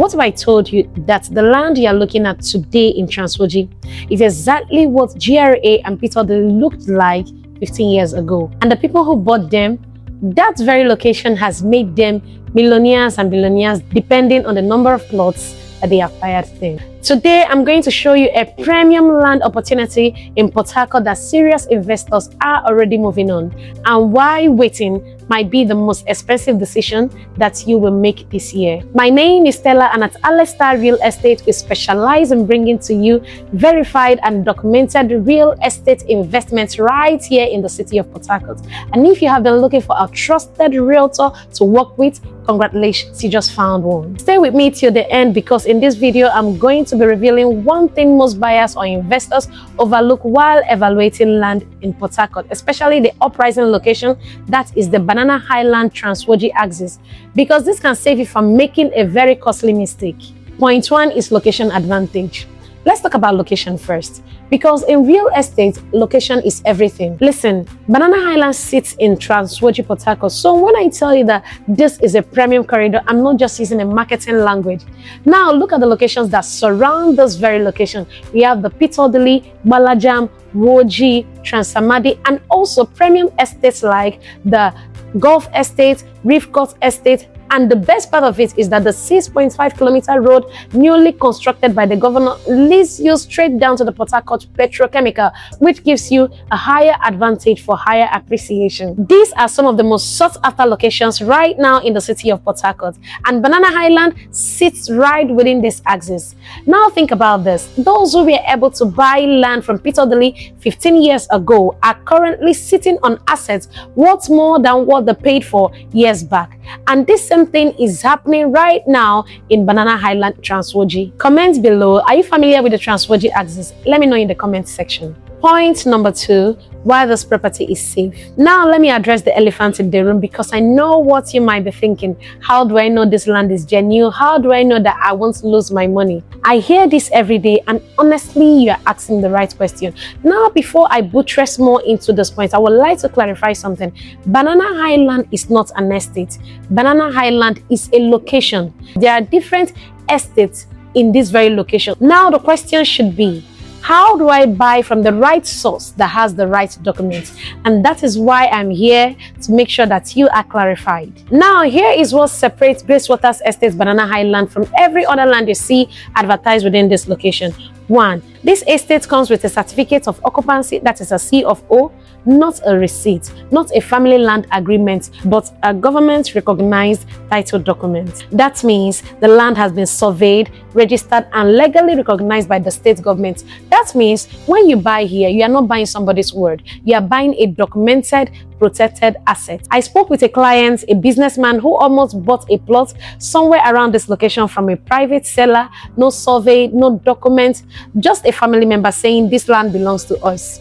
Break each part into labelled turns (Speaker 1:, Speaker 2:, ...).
Speaker 1: What if I told you that the land you are looking at today in Trans Woji is exactly what GRA and Peter Odili looked like 15 years ago? And the people who bought them, that very location has made them millionaires and billionaires depending on the number of plots that they acquired there. Today, I'm going to show you a premium land opportunity in Port Harcourt that serious investors are already moving on, and why waiting might be the most expensive decision that you will make this year. My name is Stella, and at AlletStar Real Estate, we specialize in bringing to you verified and documented real estate investments right here in the city of Port Harcourt. And if you have been looking for a trusted realtor to work with, congratulations, you just found one. Stay with me till the end, because in this video, I'm going to be revealing one thing most buyers or investors overlook while evaluating land in Port Harcourt, especially the uprising location that is the Highland Trans Woji axis, because this can save you from making a very costly mistake. Point one is location advantage. Let's talk about location first, because in real estate, location is everything. Listen, Highland sits in Trans Woji, Port Harcourt. So when I tell you that this is a premium corridor, I'm not just using a marketing language. Now look at the locations that surround this very location. We have the Peter Odili, Trans Woji, Transamadi, and also premium estates like the Golf Estate, Reef Court Estate. And the best part of it is that the 6.5-kilometer road newly constructed by the governor leads you straight down to the Port Harcourt petrochemical, which gives you a higher advantage for higher appreciation. These are some of the most sought after locations right now in the city of Port Harcourt, and Highland sits right within this axis. Now think about this. Those who were able to buy land from Peter Odili 15 years ago are currently sitting on assets worth more than what they paid for years back. And this same thing is happening right now in Highland Trans Woji. Comment below, are you familiar with the Trans Woji axis? Let me know in the comment section. Point number two, why this property is safe. Now let me address the elephant in the room, because I know what you might be thinking. How do I know this land is genuine? How do I know that I won't lose my money? I hear this every day, and honestly, you are asking the right question. Now, before I buttress more into this point, I would like to clarify something. Highland is not an estate. Highland is a location. There are different estates in this very location. Now the question should be, how do I buy from the right source that has the right documents? And that is why I'm here, to make sure that you are clarified. Now, here is what separates Grace Waters Estates Highland from every other land you see advertised within this location. 1. This estate comes with a certificate of occupancy, that is a C of O, not a receipt, not a family land agreement, but a government-recognized title document. That means the land has been surveyed, registered, and legally recognized by the state government. That means when you buy here, you are not buying somebody's word. You are buying a documented, protected asset. I spoke with a client, a businessman, who almost bought a plot somewhere around this location from a private seller. No survey, no document, just a family member saying this land belongs to us.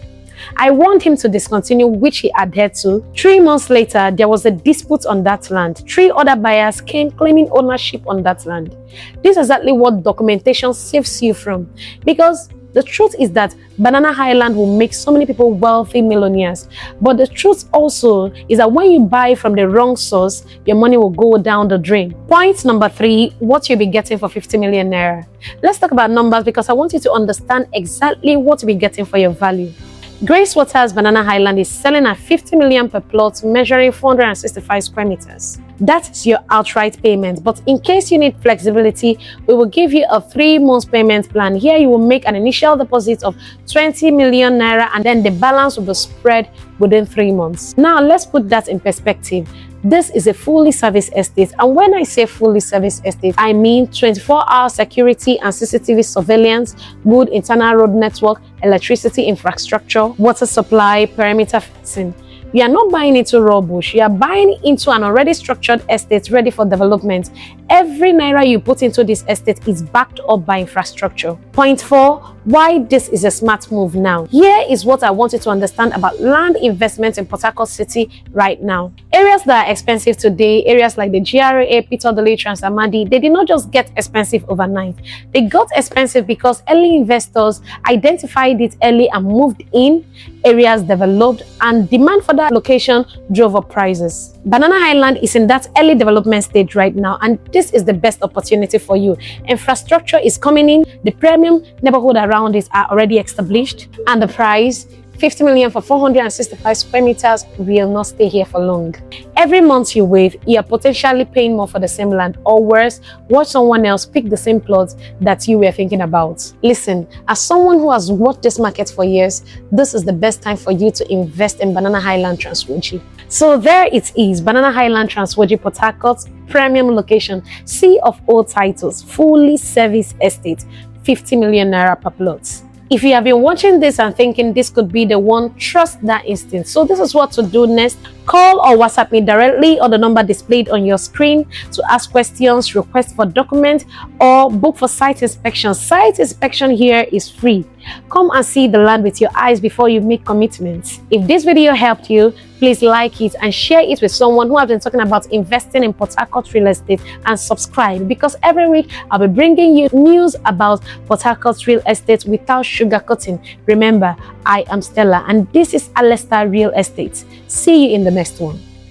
Speaker 1: I warned him to discontinue, which he adhered to. 3 months later, there was a dispute on that land. 3 other buyers came claiming ownership on that land. This is exactly what documentation saves you from, because the truth is that Highland will make so many people wealthy millionaires. But the truth also is that when you buy from the wrong source, your money will go down the drain. Point number 3, what you'll be getting for 50 million naira. Let's talk about numbers, because I want you to understand exactly what you'll be getting for your value. Grace Waters Highland is selling at 50 million per plot, measuring 465 square meters. That is your outright payment, but in case you need flexibility, we will give you a 3-month payment plan. Here you will make an initial deposit of 20 million naira, and then the balance will be spread within 3 months. Now let's put that in perspective. This is a fully serviced estate, and when I say fully serviced estate, I mean 24-hour security and CCTV surveillance, good internal road network, electricity infrastructure, water supply, perimeter fencing. You are not buying into raw bush. You are buying into an already structured estate ready for development. Every naira you put into this estate is backed up by infrastructure. Point 4, why this is a smart move now. Here is what I want you to understand about land investment in Port Harcourt City right now. Areas that are expensive today, areas like the GRA, Peter Odili Road, they did not just get expensive overnight. They got expensive because early investors identified it early and moved in, areas developed, and demand for that location drove up prices. Banana Highland is in that early development stage right now, and this is the best opportunity for you. Infrastructure is coming in, the premium neighborhood around it are already established, and the price, 50 million for 465 square meters, will not stay here for long. Every month you wait, you are potentially paying more for the same land, or worse, watch someone else pick the same plots that you were thinking about. Listen, as someone who has watched this market for years, this is the best time for you to invest in Banana Highland Trans Woji. So there it is, Banana Highland Trans Woji, Port Harcourt, premium location, sea of all titles, fully serviced estate, 50 million naira per plot. If you have been watching this and thinking this could be the one, trust that instinct. So this is what to do next. Call or WhatsApp me directly on the number displayed on your screen to ask questions, request for documents, or book for site inspection. Site inspection here is free. Come and see the land with your eyes before you make commitments. If this video helped you, please like it and share it with someone who has been talking about investing in Port Harcourt real estate, and subscribe, because every week I'll be bringing you news about Port Harcourt real estate without sugarcoating. Remember, I am Stella and this is AlletStar Real Estate. See you in the next one.